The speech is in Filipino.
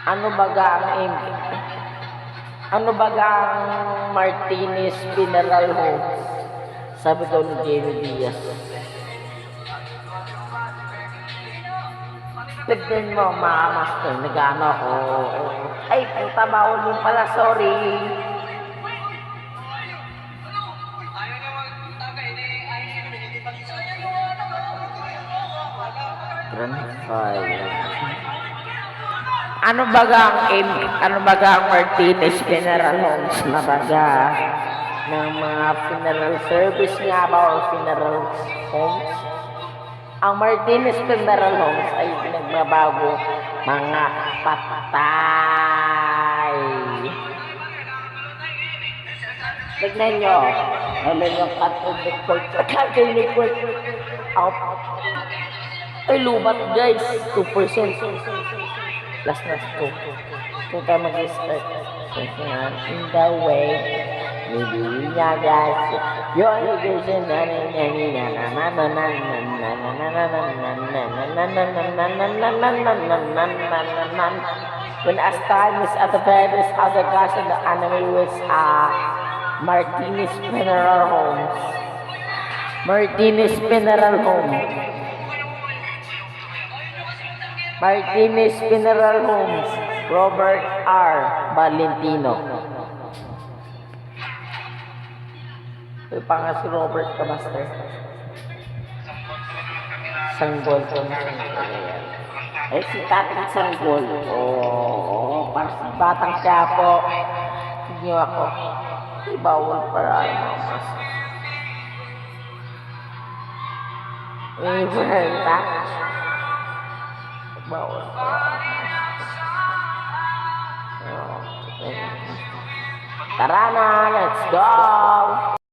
Ano baga ang ano baga ang Martinez Funeral Home? Sabi daw ni Jamie Diaz. Tignan mo mga master, nag-ano ako. Ay, puta bawal mo pala, sorry. Ano baga ang Martinez Funeral Homes na baga ng mga funeral service nga ba o funeral homes? Ang Martinez Funeral Homes ay nagbabago mga patay. Tignan nyo, alam yung katinig ko. Ay, lubat guys, 2%. Last na 2. Ito tayo mag-start. In the way, maybe niya guys. Your education, when as time is at the various other guys in the anime with Martinez Funeral Homes. Martinez Funeral Home. Martinez Funeral Homes. Robert R. Valentino. Ito pa nga si Robert Kamaster. Sanggol ko na. Eh si Tatang Sanggol. Oo, para si Batang Quiapo. Hindi ako. Bawal para mas. Ibrahita. Bawal para. Tara na, let's go!